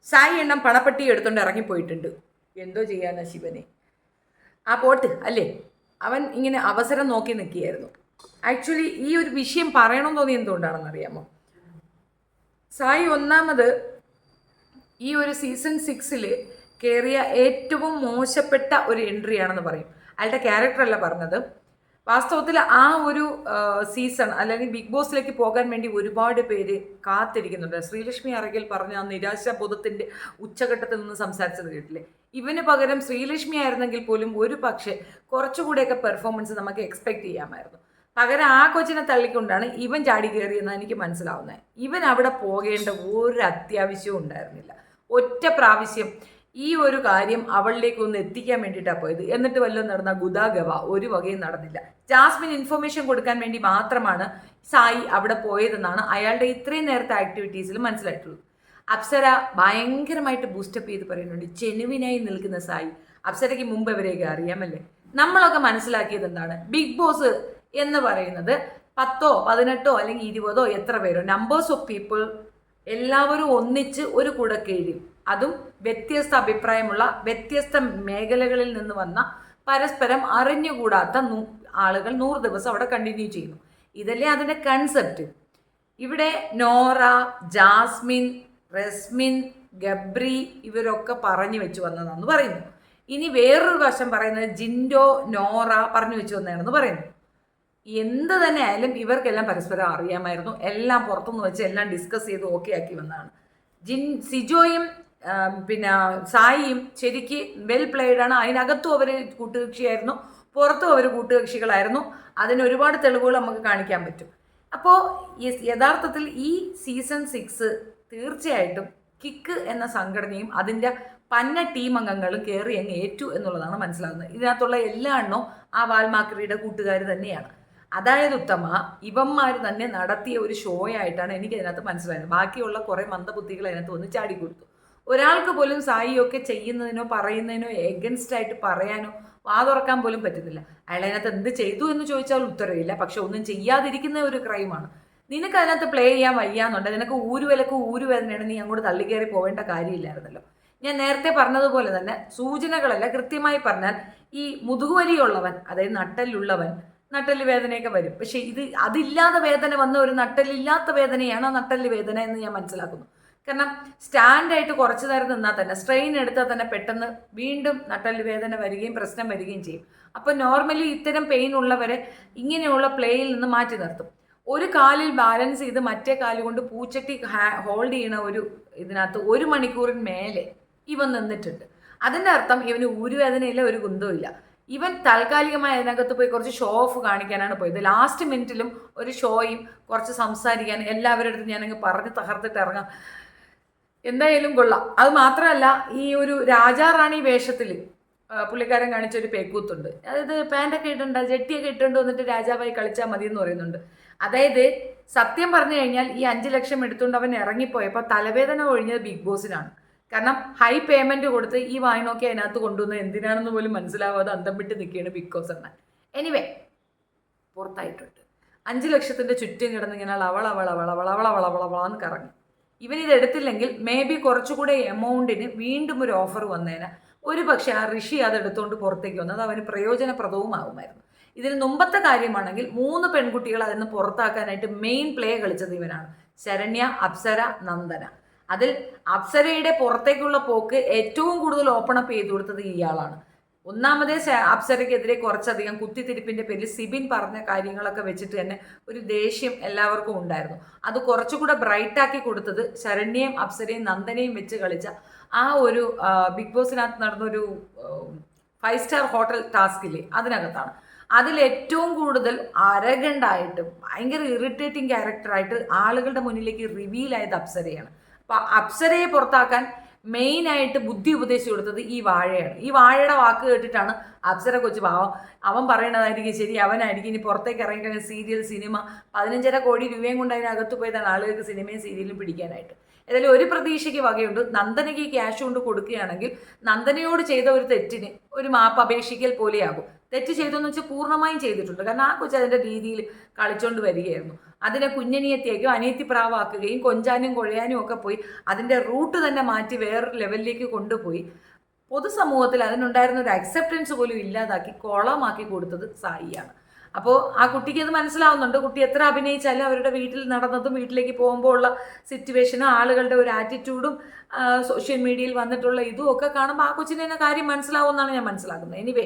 സായി എണ്ണം പണപ്പെട്ടി എടുത്തുകൊണ്ട് ഇറങ്ങിപ്പോയിട്ടുണ്ട്. എന്തോ ചെയ്യാനാ ശിവനെ, ആ പോട്ട് അല്ലേ. അവൻ ഇങ്ങനെ അവസരം നോക്കി നിൽക്കുകയായിരുന്നു. ആക്ച്വലി ഈ ഒരു വിഷയം പറയണമെന്ന് തോന്നി എന്തുകൊണ്ടാണെന്നറിയാമോ? സായി ഒന്നാമത് ഈ ഒരു സീസൺ 6 കയറിയ ഏറ്റവും മോശപ്പെട്ട ഒരു എൻട്രി ആണെന്ന് പറയും. അയാളുടെ ക്യാരക്ടറല്ല പറഞ്ഞത്. വാസ്തവത്തിൽ ആ ഒരു സീസൺ അല്ലെങ്കിൽ ബിഗ് ബോസിലേക്ക് പോകാൻ വേണ്ടി ഒരുപാട് പേര് കാത്തിരിക്കുന്നുണ്ട്. ശ്രീലക്ഷ്മി അറകിൽ പറഞ്ഞ ആ നിരാശാബോധത്തിൻ്റെ ഉച്ചഘട്ടത്തിൽ നിന്ന് സംസാരിച്ചത് കേട്ടില്ലേ? ഇവന് പകരം ശ്രീലക്ഷ്മി ആയിരുന്നെങ്കിൽ പോലും ഒരു പക്ഷേ കുറച്ചുകൂടെയൊക്കെ പെർഫോമൻസ് നമുക്ക് എക്സ്പെക്ട് ചെയ്യാമായിരുന്നു. പകരം ആ കൊച്ചിനെ തള്ളിക്കൊണ്ടാണ് ഇവൻ ചാടി കയറിയെന്ന് എനിക്ക് മനസ്സിലാവുന്നത്. ഇവൻ അവിടെ പോകേണ്ട ഒരു അത്യാവശ്യവും ഉണ്ടായിരുന്നില്ല. ഒറ്റ പ്രാവശ്യം ഈ ഒരു കാര്യം അവളിലേക്ക് ഒന്ന് എത്തിക്കാൻ വേണ്ടിയിട്ടാണ് പോയത്. എന്നിട്ട് വല്ലതും നടന്ന ഗുദാഗവ ഒരു വകയും നടന്നില്ല. ജാസ്മിൻ ഇൻഫർമേഷൻ കൊടുക്കാൻ വേണ്ടി മാത്രമാണ് സായി അവിടെ പോയതെന്നാണ് അയാളുടെ ഇത്രയും നേരത്തെ ആക്ടിവിറ്റീസിൽ മനസ്സിലായിട്ടുള്ളത്. അപ്സര ഭയങ്കരമായിട്ട് ബൂസ്റ്റപ്പ് ചെയ്ത് പറയുന്നുണ്ട്, ജെനുവിനായി നിൽക്കുന്ന സായി. അപ്സരയ്ക്ക് മുമ്പ് ഇവരെയൊക്കെ അറിയാമല്ലേ? നമ്മളൊക്കെ മനസ്സിലാക്കിയത് എന്താണ്? ബിഗ് ബോസ് എന്ന് പറയുന്നത് 10, 18 അല്ലെങ്കിൽ 20 എത്ര പേരോ നമ്പേഴ്സ് ഓഫ് പീപ്പിൾ എല്ലാവരും ഒന്നിച്ച് ഒരു കുടക്കീഴിൽ, അതും വ്യത്യസ്ത അഭിപ്രായമുള്ള വ്യത്യസ്ത മേഖലകളിൽ നിന്ന് വന്ന പരസ്പരം അറിഞ്ഞുകൂടാത്ത ആളുകൾ 100 ദിവസം അവിടെ കണ്ടിന്യൂ ചെയ്യുന്നു. ഇതല്ലേ അതിൻ്റെ കൺസെപ്റ്റ്. ഇവിടെ നോറ, ജാസ്മിൻ, റസ്മിൻ, ഗബ്രി ഇവരൊക്കെ പറഞ്ഞു വെച്ച് വന്നതാണെന്ന് പറയുന്നു. ഇനി വേറൊരു വശം പറയുന്നത് ജിൻഡോ, നോറ പറഞ്ഞു വെച്ച് വന്നതാണെന്ന് പറയുന്നു. എന്ത് തന്നെ ആയാലും ഇവർക്കെല്ലാം പരസ്പരം അറിയാമായിരുന്നു. എല്ലാം പുറത്തുനിന്ന് വെച്ച് എല്ലാം ഡിസ്കസ് ചെയ്ത് ഓക്കെ ആക്കി വന്നതാണ്. സിജോയും പിന്നെ സായിയും ശരിക്ക് വെൽ പ്ലേഡാണ്. അതിനകത്തും അവർ കൂട്ടുകക്ഷിയായിരുന്നു, പുറത്തും അവർ കൂട്ടുകക്ഷികളായിരുന്നു. അതിന് ഒരുപാട് തെളിവുകൾ നമുക്ക് കാണിക്കാൻ പറ്റും. അപ്പോൾ യഥാർത്ഥത്തിൽ ഈ സീസൺ 6 തീർച്ചയായിട്ടും കിക്ക് എന്ന സംഘടനയും അതിൻ്റെ പന്ന ടീം അംഗങ്ങളും കയറി അങ്ങ് ഏറ്റു എന്നുള്ളതാണ് മനസ്സിലാകുന്നത്. ഇതിനകത്തുള്ള എല്ലാ എണ്ണവും ആ വാൽമാക്രിയുടെ കൂട്ടുകാർ തന്നെയാണ്. അതായത് ഉത്തമ ഇവന്മാർ തന്നെ നടത്തിയ ഒരു ഷോ ആയിട്ടാണ് എനിക്ക് അതിനകത്ത് മനസ്സിലായത്. ബാക്കിയുള്ള കുറേ മന്ദബുദ്ധികൾ അതിനകത്ത് വന്ന് ചാടിക്കൊടുത്തു. ഒരാൾക്ക് പോലും സായിയൊക്കെ ചെയ്യുന്നതിനോ പറയുന്നതിനോ എഗൻസ്റ്റ് ആയിട്ട് പറയാനോ വാതുറക്കാൻ പോലും പറ്റുന്നില്ല. അയാൾ അതിനകത്ത് എന്ത് ചെയ്തു എന്ന് ചോദിച്ചാൽ ഉത്തരവില്ല. പക്ഷെ ഒന്നും ചെയ്യാതിരിക്കുന്ന ഒരു ക്രൈമാണ്. നിനക്ക് അതിനകത്ത് പ്ലേ ചെയ്യാൻ വയ്യാന്നുണ്ട്. നിനക്ക് ഊരുവേദനയാണ്, നീ അങ്ങോട്ട് തള്ളിക്കയറി പോവേണ്ട കാര്യമില്ലായിരുന്നല്ലോ. ഞാൻ നേരത്തെ പറഞ്ഞതുപോലെ തന്നെ സൂചനകളല്ല, കൃത്യമായി പറഞ്ഞാൽ ഈ മുതുകുവലിയുള്ളവൻ, അതായത് നട്ടലുള്ളവൻ, നട്ടല് വേദനയൊക്കെ വരും. പക്ഷെ അതില്ലാതെ വേദന വന്ന ഒരു നട്ടലില്ലാത്ത വേദനയാണ് ആ നട്ടല് വേദന എന്ന് ഞാൻ മനസ്സിലാക്കുന്നു. കാരണം സ്റ്റാൻഡായിട്ട് കുറച്ച് നേരം നിന്നാൽ തന്നെ, സ്ട്രെയിൻ എടുത്താൽ തന്നെ പെട്ടെന്ന് വീണ്ടും നട്ടല് വേദന വരികയും പ്രശ്നം വരികയും ചെയ്യും. അപ്പോൾ നോർമലി ഇത്തരം പെയിൻ ഉള്ളവരെ ഇങ്ങനെയുള്ള പ്ലേയിൽ നിന്ന് മാറ്റി നിർത്തും. ഒരു കാലിൽ ബാലൻസ് ചെയ്ത് മറ്റേ കാലുകൊണ്ട് പൂച്ചട്ടി ഹോൾഡ് ചെയ്യണ ഒരു ഇതിനകത്ത് 1 മണിക്കൂറിന് മേലെ ഇവൻ നിന്നിട്ടുണ്ട്. അതിൻ്റെ അർത്ഥം ഇവന് ഊരുവേദനയില്ല, ഒരു കുന്തവും ഇല്ല. ഇവൻ താൽക്കാലികമായി അതിനകത്ത് പോയി കുറച്ച് ഷോ ഓഫ് കാണിക്കാനാണ് പോയത്. ലാസ്റ്റ് മിനിറ്റിലും ഒരു ഷോയും കുറച്ച് സംസാരിക്കാൻ എല്ലാവരുടെ അടുത്ത് ഞാനങ്ങ് പറഞ്ഞ് തകർത്തിട്ട് ഇറങ്ങാം. എന്തായാലും കൊള്ളാം. അത് മാത്രമല്ല, ഈ ഒരു രാജാറാണി വേഷത്തിൽ പുള്ളിക്കാരൻ കാണിച്ചൊരു പേക്കൂത്തുണ്ട്. അതായത് പാൻറ്റൊക്കെ ഇട്ടുണ്ട്, ജെട്ടിയൊക്കെ ഇട്ടുകൊണ്ട് വന്നിട്ട് രാജാവായി കളിച്ചാൽ മതി എന്ന് പറയുന്നുണ്ട്. അതായത് സത്യം പറഞ്ഞു കഴിഞ്ഞാൽ ഈ 5 ലക്ഷം എടുത്തുകൊണ്ട് അവൻ ഇറങ്ങിപ്പോയപ്പോൾ തലവേദന ഒഴിഞ്ഞത് ബിഗ് ബോസിനാണ്. കാരണം ഹൈ പേയ്മെൻറ്റ് കൊടുത്ത് ഈ വായിനോക്കി അതിനകത്ത് കൊണ്ടുവന്ന് എന്തിനാണെന്ന് പോലും മനസ്സിലാവാതെ അന്തം വിട്ട് നിൽക്കുകയാണ് ബിഗ് ബോസ് എന്നാൽ. എനിവേ പുറത്തായിട്ടുണ്ട്. 5 ലക്ഷത്തിൻ്റെ ചുറ്റും കിടന്നിങ്ങനെ അവളവളവളവളവളവളവളവളന്ന് കറങ്ങി. ഇവനിത് എടുത്തില്ലെങ്കിൽ മേ ബി കുറച്ചുകൂടെ എമൗണ്ടിന് വീണ്ടും ഒരു ഓഫർ വന്നേനെ. ഒരു പക്ഷേ ആ ഋഷി അതെടുത്തുകൊണ്ട് പുറത്തേക്ക് വന്നത് അവന് പ്രയോജനപ്രദവുമാകുമായിരുന്നു. ഇതിന് മുമ്പത്തെ കാര്യമാണെങ്കിൽ 3 പെൺകുട്ടികൾ അതിന് പുറത്താക്കാനായിട്ട് മെയിൻ പ്ലേ കളിച്ചത് ഇവനാണ്. ശരണ്യ, അപ്സര, നന്ദന. അതിൽ അപ്സരയുടെ പുറത്തേക്കുള്ള പോക്ക് ഏറ്റവും കൂടുതൽ ഓപ്പൺ അപ്പ് ചെയ്തു കൊടുത്തത് ഇയാളാണ്. ഒന്നാമതേ അപ്സരയ്ക്കെതിരെ കുറച്ചധികം കുത്തിത്തിരിപ്പിൻ്റെ പേരിൽ സിബിൻ പറഞ്ഞ കാര്യങ്ങളൊക്കെ വെച്ചിട്ട് തന്നെ ഒരു ദേഷ്യം എല്ലാവർക്കും ഉണ്ടായിരുന്നു. അത് കുറച്ചുകൂടെ ബ്രൈറ്റാക്കി കൊടുത്തത് ശരണ്യയും അപ്സരയും നന്ദനയും വെച്ച് കളിച്ച ആ ഒരു ബിഗ് ബോസിനകത്ത് നടന്നൊരു 5 സ്റ്റാർ ഹോട്ടൽ ടാസ്കില്ലേ അതിനകത്താണ്. അതിൽ ഏറ്റവും കൂടുതൽ അരഗണ്ടായിട്ട് ഭയങ്കര ഇറിറ്റേറ്റിംഗ് ക്യാരക്ടറായിട്ട് ആളുകളുടെ മുന്നിലേക്ക് റിവീലായത് അപ്സരയാണ്. അപ്പം അപ്സരയെ പുറത്താക്കാൻ മെയിനായിട്ട് ബുദ്ധി ഉപദേശിച്ചു കൊടുത്തത് ഈ വാഴയാണ്. ഈ വാഴയുടെ വാക്ക് കേട്ടിട്ടാണ് അപ്സര കൊച്ചു പാവം, അവൻ പറയണതായിരിക്കും ശരി, അവനായിരിക്കും ഇനി പുറത്തേക്ക് ഇറങ്ങിക്കഴിഞ്ഞാൽ സീരിയൽ, സിനിമ 15.5 കോടി രൂപയും കൊണ്ട് അതിനകത്ത് പോയതാണ് ആളുകൾക്ക് സിനിമയും സീരിയലും പിടിക്കാനായിട്ട്. ഏതായാലും ഒരു പ്രതീക്ഷയ്ക്ക് വകയുണ്ട്. നന്ദനയ്ക്ക് ക്യാഷ് കൊണ്ട് കൊടുക്കുകയാണെങ്കിൽ നന്ദനയോട് ചെയ്ത ഒരു തെറ്റിന് ഒരു മാപ്പ് അപേക്ഷിക്കൽ പോലെയാകും. തെറ്റ് ചെയ്തെന്ന് വെച്ചാൽ പൂർണ്ണമായും ചെയ്തിട്ടുണ്ട്. കാരണം ആ കൊച്ചു അതിൻ്റെ രീതിയിൽ കളിച്ചുകൊണ്ട് വരികയായിരുന്നു. അതിനെ കുഞ്ഞനിയത്തിയേക്കും അനിയത്തി പ്രാവാക്കുകയും കൊഞ്ചാനും കൊഴയാനും ഒക്കെ പോയി അതിൻ്റെ റൂട്ട് തന്നെ മാറ്റി വേറൊരു ലെവലിലേക്ക് കൊണ്ടുപോയി പൊതുസമൂഹത്തിൽ അതിനുണ്ടായിരുന്ന ഒരു അക്സെപ്റ്റൻസ് പോലും ഇല്ലാതാക്കി കോളമാക്കി കൊടുത്തത് സായിയാണ്. അപ്പോൾ ആ കുട്ടിക്ക് അത് മനസ്സിലാവുന്നുണ്ട്. കുട്ടി എത്ര അഭിനയിച്ചാലും അവരുടെ വീട്ടിൽ നടന്നതും വീട്ടിലേക്ക് പോകുമ്പോൾ ഉള്ള സിറ്റുവേഷനും ആളുകളുടെ ഒരു ആറ്റിറ്റ്യൂഡും സോഷ്യൽ മീഡിയയിൽ വന്നിട്ടുള്ള ഇതും ഒക്കെ കാണുമ്പോൾ ആ കൊച്ചിന് തന്നെ കാര്യം മനസ്സിലാവുമെന്നാണ് ഞാൻ മനസ്സിലാക്കുന്നത്. എനിവേ,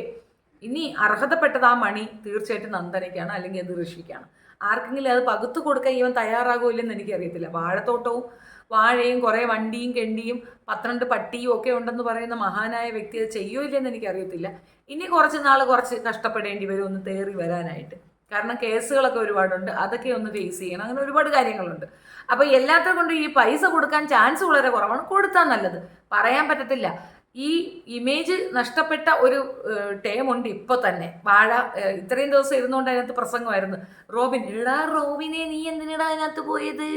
ഇനി അർഹതപ്പെട്ടത് ആ മണി തീർച്ചയായിട്ടും നന്ദനയ്ക്കാണ്, അല്ലെങ്കിൽ അത് ഋഷിക്കാണ്. ആർക്കെങ്കിലും അത് പകുത്തു കൊടുക്കാൻ ഇവൻ തയ്യാറാകുമില്ലെന്ന് എനിക്കറിയത്തില്ല. വാഴത്തോട്ടവും വാഴയും കുറേ വണ്ടിയും കെണ്ടിയും 12 പട്ടിയും ഒക്കെ ഉണ്ടെന്ന് പറയുന്ന മഹാനായ വ്യക്തി അത് ചെയ്യുമോ ഇല്ലെന്ന് എനിക്കറിയത്തില്ല. ഇനി കുറച്ച് നാൾ കുറച്ച് കഷ്ടപ്പെടേണ്ടി വരും ഒന്ന് തേറി വരാനായിട്ട്. കാരണം കേസുകളൊക്കെ ഒരുപാടുണ്ട്, അതൊക്കെ ഒന്ന് ഫേസ് ചെയ്യണം. അങ്ങനെ ഒരുപാട് കാര്യങ്ങളുണ്ട്. അപ്പോൾ എല്ലാത്ത കൊണ്ടും ഈ പൈസ കൊടുക്കാൻ ചാൻസ് വളരെ കുറവാണ്. കൊടുത്താൽ നല്ലത്, പറയാൻ പറ്റത്തില്ല. ഈ ഇമേജ് നഷ്ടപ്പെട്ട ഒരു ടേമുണ്ട് ഇപ്പോൾ തന്നെ. വാഴ ഇത്രയും ദിവസം ഇരുന്നുകൊണ്ട് അതിനകത്ത് പ്രസംഗമായിരുന്നു. റോബിൻ, എടാ റോബിനെ നീ എന്തിനടാ അതിനകത്ത് പോയത്?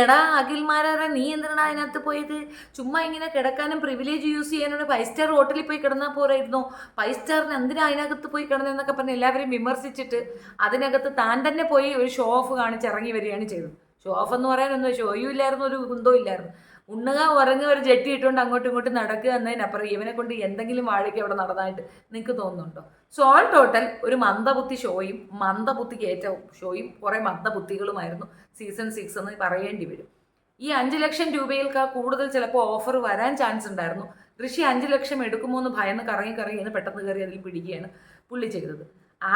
എടാ അഖിൽമാരാറെ നീ എന്തിനടാ അതിനകത്ത് പോയത്? ചുമ്മാ ഇങ്ങനെ കിടക്കാനും പ്രിവിലേജ് യൂസ് ചെയ്യാനും 5 സ്റ്റാർ ഹോട്ടലിൽ പോയി കിടന്നാൽ പോരായിരുന്നോ? 5 സ്റ്റാറിന് എന്തിനാ അതിനകത്ത് പോയി കിടന്നതെന്നൊക്കെ പറഞ്ഞ് എല്ലാവരും വിമർശിച്ചിട്ട് അതിനകത്ത് താൻ തന്നെ പോയി ഒരു ഷോ ഓഫ് കാണിച്ച് ഇറങ്ങി വരികയാണ് ചെയ്തത്. ഷോ ഓഫ് എന്ന് പറയാനൊന്നും ഷോയും ഇല്ലായിരുന്നു, ഒരു കുന്തവും ഇല്ലായിരുന്നു. ഉണ്ണുക, ഉറങ്ങുക, ഒരു ജെട്ടി ഇട്ടുകൊണ്ട് അങ്ങോട്ടും ഇങ്ങോട്ടും നടക്കുക എന്നതിനപ്പുറം ഇവനെ കൊണ്ട് എന്തെങ്കിലും വാഴയ്ക്ക് അവിടെ നടന്നതായിട്ട് നിങ്ങൾക്ക് തോന്നുന്നുണ്ടോ? സോ ഓൾ ടോട്ടൽ ഒരു മന്ദബുദ്ധി ഷോയും മന്ദബുദ്ധിക്ക് ഏറ്റവും ഷോയും കുറേ മന്ദബുദ്ധികളുമായിരുന്നു സീസൺ 6 എന്ന് പറയേണ്ടി വരും. ഈ 5 ലക്ഷം രൂപയിൽക്കാൾ കൂടുതൽ ചിലപ്പോൾ ഓഫർ വരാൻ ചാൻസ് ഉണ്ടായിരുന്നു. ഋഷി 5 ലക്ഷം എടുക്കുമോ എന്ന് ഭയന്ന് കറങ്ങി പെട്ടെന്ന് കയറി അതിൽ പിടിക്കുകയാണ് പുള്ളി ചെയ്തത്.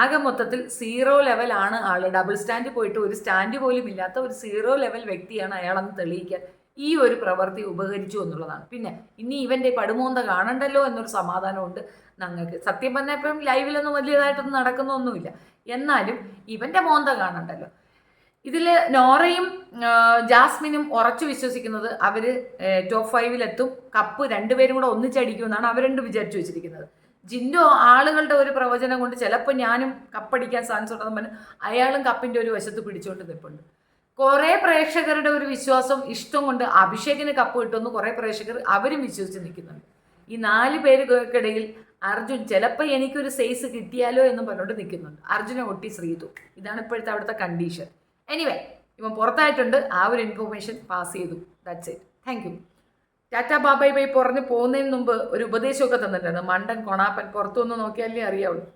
ആകെ മൊത്തത്തിൽ 0 ലെവലാണ് ആള്. ഡബിൾ സ്റ്റാൻഡ് പോയിട്ട് ഒരു സ്റ്റാൻഡ് പോലും ഇല്ലാത്ത ഒരു 0 ലെവൽ വ്യക്തിയാണ് അയാളെന്ന് തെളിയിക്കാൻ ഈ ഒരു പ്രവൃത്തി ഉപകരിച്ചു എന്നുള്ളതാണ്. പിന്നെ ഇനി ഇവൻ്റെ പടുമോന്ത കാണണ്ടല്ലോ എന്നൊരു സമാധാനമുണ്ട് ഞങ്ങൾക്ക്. സത്യം പറഞ്ഞാൽ ഇപ്പം ലൈവിലൊന്നും വലിയതായിട്ടൊന്നും നടക്കുന്നൊന്നുമില്ല, എന്നാലും ഇവൻ്റെ മോന്ത കാണണ്ടല്ലോ. ഇതിൽ നോറയും ജാസ്മിനും ഉറച്ചു വിശ്വസിക്കുന്നത് അവർ ടോപ്പ് 5-ലെത്തും, കപ്പ് രണ്ടുപേരും കൂടെ ഒന്നിച്ചടിക്കുമെന്നാണ് അവർ രണ്ടും വിചാരിച്ചു വെച്ചിരിക്കുന്നത്. ജിൻഡോ ആളുകളുടെ ഒരു പ്രവചനം കൊണ്ട് ചിലപ്പോൾ ഞാനും കപ്പടിക്കാൻ ചാൻസ് ഉണ്ടെന്ന് പറഞ്ഞ് അയാളും കപ്പിൻ്റെ ഒരു വശത്ത് പിടിച്ചുകൊണ്ട് നിൽപ്പുണ്ട്. കുറേ പ്രേക്ഷകരുടെ ഒരു വിശ്വാസം ഇഷ്ടം കൊണ്ട് അഭിഷേകിന് കപ്പ് കിട്ടുമെന്ന് കുറേ പ്രേക്ഷകർ അവരും വിശ്വസിച്ച് നിൽക്കുന്നുണ്ട്. ഈ 4 പേർക്കിടയിൽ അർജുൻ ചിലപ്പോൾ എനിക്കൊരു സൈസ് കിട്ടിയാലോ എന്നും പറഞ്ഞുകൊണ്ട് നിൽക്കുന്നുണ്ട്. അർജുനെ ഒട്ടി ശ്രീതു. ഇതാണ് ഇപ്പോഴത്തെ അവിടുത്തെ കണ്ടീഷൻ. എനിവേ, ഇവൻ പുറത്തായിട്ടുണ്ട്. ആ ഒരു ഇൻഫർമേഷൻ പാസ് ചെയ്തു. That's it. Thank you. Tata bye bye bye പറഞ്ഞ് പോകുന്നതിന് മുമ്പ് ഒരു ഉപദേശമൊക്കെ തന്നിട്ടുണ്ടായിരുന്നു. മണ്ടൻ കൊണാപ്പൻ പുറത്തുനിന്ന് നോക്കിയാലേ അറിയാവുള്ളൂ.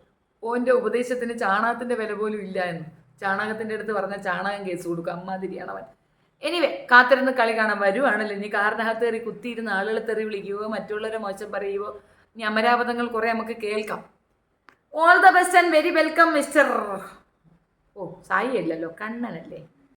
ഓൻ്റെ ഉപദേശത്തിന് ചാണകത്തിൻ്റെ വില പോലും ഇല്ല എന്ന്. ചാണകത്തിൻ്റെ അടുത്ത് പറഞ്ഞാൽ ചാണകം കേസ് കൊടുക്കും, അമ്മാതിരിയാണ് അവൻ. എനിവേ, കാത്തിരുന്ന് കളി കാണാൻ വരുവാണല്ലോ. ഇനി കാറിനകത്ത് കയറി കുത്തിയിരുന്ന് ആളുകളെ തെറി വിളിക്കുകയോ മറ്റുള്ളവരെ മോശം പറയുകയോ ഇനി അമരാവതങ്ങൾ കുറേ നമുക്ക് കേൾക്കാം. All the best and very welcome mister Sai അല്ലല്ലോ, കണ്ണനല്ലേ.